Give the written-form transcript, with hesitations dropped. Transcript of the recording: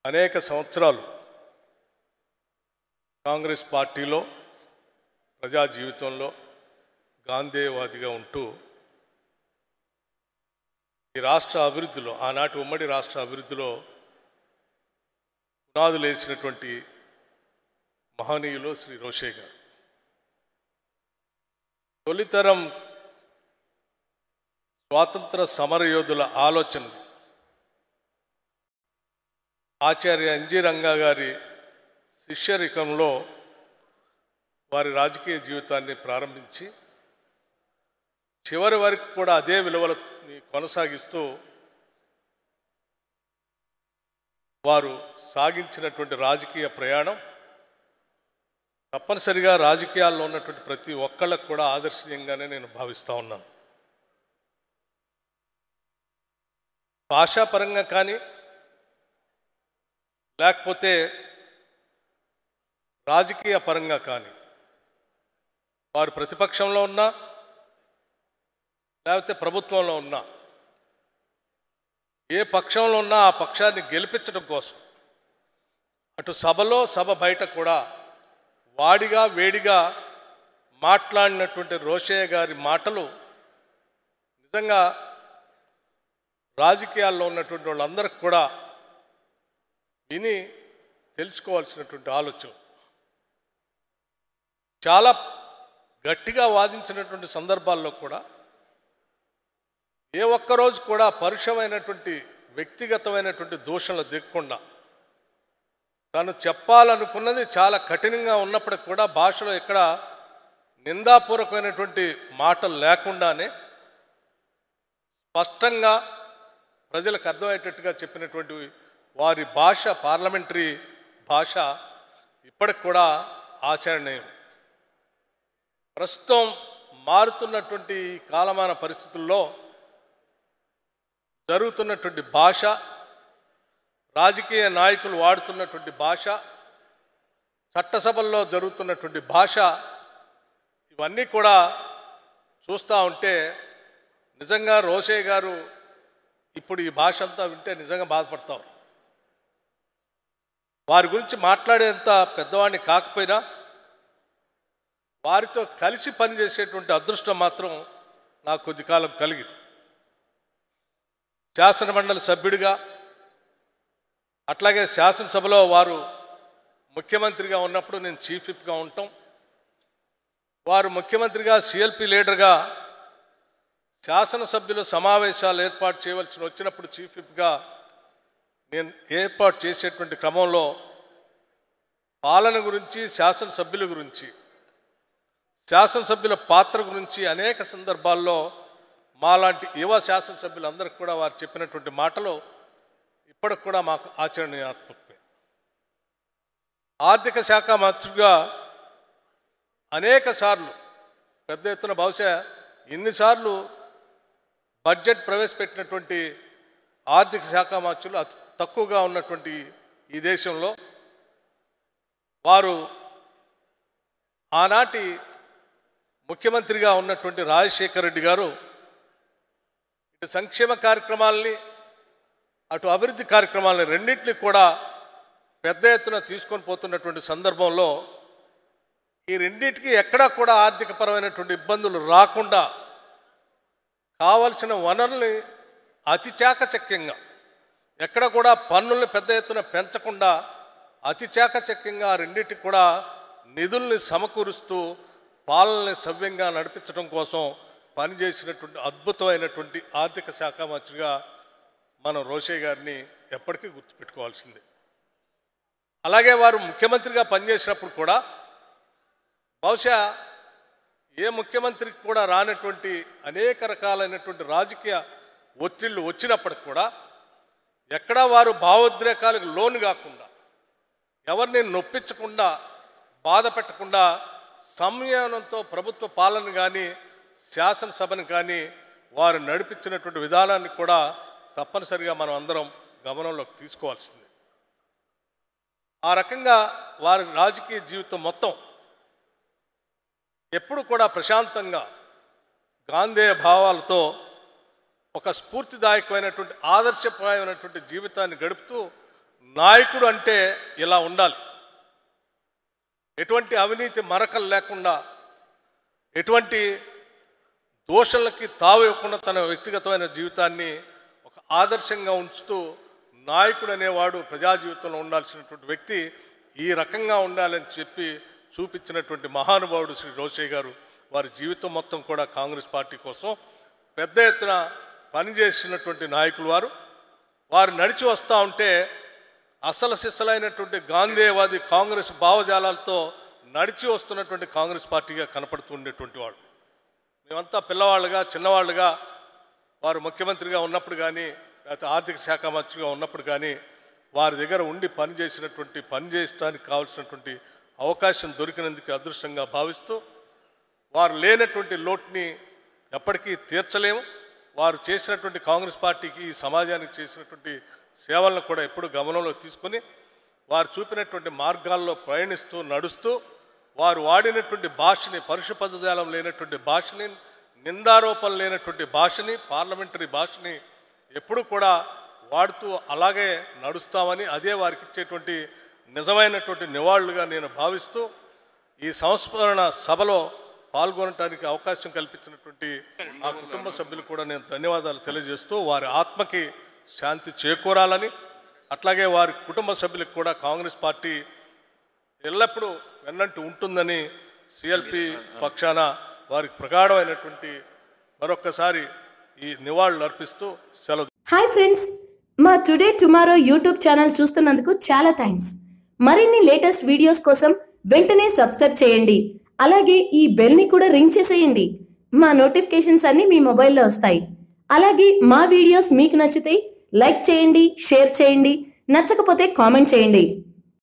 అనేక సంవత్సరాలు కాంగ్రెస్ పార్టీలో ప్రజా జీవితంలో గాంధేయవాదిగా ఉంటూ ఈ రాష్ట్ర అభివృద్ధిలో ఆనాటి ఉమ్మడి రాష్ట్ర అభివృద్ధిలో పునాదులు వేసినటువంటి మహనీయులు శ్రీ రోషే గారు. తొలితరం స్వాతంత్ర సమరయోధుల ఆలోచనలు ఆచార్య ఎన్జి రంగా గారి శిష్యరికంలో వారి రాజకీయ జీవితాన్ని ప్రారంభించి చివరి వరకు కూడా అదే విలువలని కొనసాగిస్తూ వారు సాగించినటువంటి రాజకీయ ప్రయాణం తప్పనిసరిగా రాజకీయాల్లో ఉన్నటువంటి ప్రతి ఒక్కళ్ళకు కూడా ఆదర్శనీయంగానే నేను భావిస్తూ ఉన్నాను. భాషాపరంగా కానీ లేకపోతే రాజకీయ పరంగా కానీ వారు ప్రతిపక్షంలో ఉన్నా లేకపోతే ప్రభుత్వంలో ఉన్నా ఏ పక్షంలో ఉన్నా ఆ పక్షాన్ని గెలిపించడం కోసం అటు సభలో సభ బయట కూడా వాడిగా వేడిగా మాట్లాడినటువంటి రోషయ్య గారి మాటలు నిజంగా రాజకీయాల్లో ఉన్నటువంటి వాళ్ళందరికీ కూడా విని తెలుసుకోవాల్సినటువంటి ఆలోచన. చాలా గట్టిగా వాదించినటువంటి సందర్భాల్లో కూడా ఏ ఒక్కరోజు కూడా పరుషమైనటువంటి వ్యక్తిగతమైనటువంటి దూషణలు దిగకుండా తను చెప్పాలనుకున్నది చాలా కఠినంగా ఉన్నప్పటికి కూడా భాషలో ఎక్కడ నిందాపూర్వకమైనటువంటి మాటలు లేకుండానే స్పష్టంగా ప్రజలకు అర్థమయ్యేటట్టుగా చెప్పినటువంటి వారి భాష పార్లమెంటరీ భాష ఇప్పటికి కూడా ఆచరణీయం. ప్రస్తుతం మారుతున్నటువంటి కాలమాన పరిస్థితుల్లో జరుగుతున్నటువంటి భాష, రాజకీయ నాయకులు వాడుతున్నటువంటి భాష, చట్టసభల్లో జరుగుతున్నటువంటి భాష, ఇవన్నీ కూడా చూస్తూ ఉంటే నిజంగా రోషే గారు ఇప్పుడు ఈ భాష అంతా వింటే నిజంగా బాధపడతారు. వారి గురించి మాట్లాడేంత పెద్దవాడిని కాకపోయినా వారితో కలిసి పనిచేసేటువంటి అదృష్టం మాత్రం నాకు కొద్ది కాలం కలిగింది. శాసనమండలి సభ్యుడిగా అట్లాగే శాసనసభలో వారు ముఖ్యమంత్రిగా ఉన్నప్పుడు నేను చీఫ్ విప్గా ఉంటాం, వారు ముఖ్యమంత్రిగా సిఎల్పి లీడర్గా శాసనసభ్యుల సమావేశాలు ఏర్పాటు చేయవలసి వచ్చినప్పుడు చీఫ్ విప్గా నేను ఏర్పాటు చేసేటువంటి క్రమంలో పాలన గురించి, శాసనసభ్యుల గురించి, శాసనసభ్యుల పాత్ర గురించి అనేక సందర్భాల్లో మాలాంటి యువ శాసనసభ్యులందరికీ కూడా వారు చెప్పినటువంటి మాటలు ఇప్పటికి కూడా మాకు ఆచరణీయాత్మకమే. ఆర్థిక శాఖ మంత్రిగా అనేక సార్లు పెద్ద ఎత్తున బహుశా ఇన్నిసార్లు బడ్జెట్ ప్రవేశపెట్టినటువంటి ఆర్థిక శాఖ మంత్రులు తక్కువగా ఉన్నటువంటి ఈ దేశంలో వారు ఆనాటి ముఖ్యమంత్రిగా ఉన్నటువంటి రాజశేఖర రెడ్డి గారు ఇటు సంక్షేమ కార్యక్రమాలని అటు అభివృద్ధి కార్యక్రమాలని రెండింటినీ కూడా పెద్ద ఎత్తున తీసుకొని పోతున్నటువంటి సందర్భంలో ఈ రెండింటికి ఎక్కడా కూడా ఆర్థికపరమైనటువంటి ఇబ్బందులు రాకుండా కావలసిన వనరుల్ని అతి చాకచక్యంగా ఎక్కడ కూడా పన్నుల్ని పెద్ద ఎత్తున పెంచకుండా అతి చాకచక్యంగా రెండింటికి కూడా నిధుల్ని సమకూరుస్తూ పాలనని సవ్యంగా నడిపించడం కోసం పనిచేసినటువంటి అద్భుతమైనటువంటి ఆర్థిక శాఖ మంత్రిగా మనం రోషే గారిని ఎప్పటికీ గుర్తుపెట్టుకోవాల్సిందే. అలాగే వారు ముఖ్యమంత్రిగా పనిచేసినప్పుడు కూడా బహుశా ఏ ముఖ్యమంత్రికి కూడా రానటువంటి అనేక రకాలైనటువంటి రాజకీయ ఒత్తిళ్లు వచ్చినప్పటికి కూడా ఎక్కడా వారు భావోద్రేకాలకు లోను కాకుండా, ఎవరిని నొప్పించకుండా, బాధ పెట్టకుండా సంయమనంతో ప్రభుత్వ పాలన కానీ శాసనసభను కానీ వారు నడిపించినటువంటి విధానాన్ని కూడా తప్పనిసరిగా మనం అందరం గమనంలోకి తీసుకోవాల్సిందే. ఆ రకంగా వారి రాజకీయ జీవితం మొత్తం ఎప్పుడు కూడా ప్రశాంతంగా గాంధేయ భావాలతో ఒక స్ఫూర్తిదాయకమైనటువంటి ఆదర్శప్రాయమైనటువంటి జీవితాన్ని గడుపుతూ నాయకుడు అంటే ఇలా ఉండాలి, ఎటువంటి అవినీతి మరకలు లేకుండా, ఎటువంటి దోషులకి తావు ఇవ్వకుండా తన వ్యక్తిగతమైన జీవితాన్ని ఒక ఆదర్శంగా ఉంచుతూ నాయకుడు అనేవాడు ప్రజా జీవితంలో ఉండాల్సినటువంటి వ్యక్తి ఈ రకంగా ఉండాలని చెప్పి చూపించినటువంటి మహానుభావుడు శ్రీ రోషయ్య గారు. వారి జీవితం మొత్తం కూడా కాంగ్రెస్ పార్టీ కోసం పెద్ద ఎత్తున పనిచేసినటువంటి నాయకులు వారు నడిచి వస్తూ ఉంటే అసలు సిస్సలైనటువంటి గాంధేయవాది కాంగ్రెస్ భావజాలాలతో నడిచి వస్తున్నటువంటి కాంగ్రెస్ పార్టీగా కనపడుతూ ఉండేటువంటి వాడు. మేమంతా పిల్లవాళ్ళుగా చిన్నవాళ్ళుగా వారు ముఖ్యమంత్రిగా ఉన్నప్పుడు కానీ లేకపోతే ఆర్థిక శాఖ మంత్రిగా ఉన్నప్పుడు కానీ వారి దగ్గర ఉండి పనిచేయడానికి కావాల్సినటువంటి అవకాశం దొరికినందుకు అదృష్టంగా భావిస్తూ వారు లేనటువంటి లోటుని ఎప్పటికీ తీర్చలేము. వారు చేసినటువంటి కాంగ్రెస్ పార్టీకి ఈ సమాజానికి చేసినటువంటి సేవలను కూడా ఎప్పుడు గమనంలో తీసుకొని వారు చూపినటువంటి మార్గాల్లో ప్రయాణిస్తూ నడుస్తూ వారు వాడినటువంటి భాషని, పరుష పదజాలం లేనటువంటి భాషని, నిందారోపణ లేనటువంటి భాషని, పార్లమెంటరీ భాషని ఎప్పుడు కూడా వాడుతూ అలాగే నడుస్తామని అదే వారికి ఇచ్చేటువంటి నిజమైనటువంటి నివాళులుగా నేను భావిస్తూ ఈ సంస్మరణ సభలో పాల్గొనడానికి అవకాశం కల్పించినటువంటి ఆ కుటుంబ సభ్యులు కూడా నేను ధన్యవాదాలు తెలియజేస్తూ వారి ఆత్మకి శాంతి చేకూరాలని, అట్లాగే వారి కుటుంబ సభ్యులకు కూడా కాంగ్రెస్ పార్టీ ఎల్లప్పుడూ వెన్నంటి ఉంటుందని సిఎల్పి పక్షాన వారికి ప్రగాఢమైనటువంటి మరొక్కసారి ఈ నివాళులు అర్పిస్తూ సెలవు. హాయ్ ఫ్రెండ్స్, మా టుడే టుమారో యూట్యూబ్ ఛానల్ చూస్తున్నందుకు చాలా థ్యాంక్స్. మరిన్ని లేటెస్ట్ వీడియోస్ కోసం వెంటనే సబ్స్క్రైబ్ చేయండి. అలాగే ఈ బెల్ ని కూడా రింగ్ చేసేయండి. మా నోటిఫికేషన్స్ అన్ని మీ మొబైల్లో వస్తాయి. అలాగే మా వీడియోస్ మీకు నచ్చితే లైక్ చేయండి, షేర్ చేయండి, నచ్చకపోతే కామెంట్ చేయండి.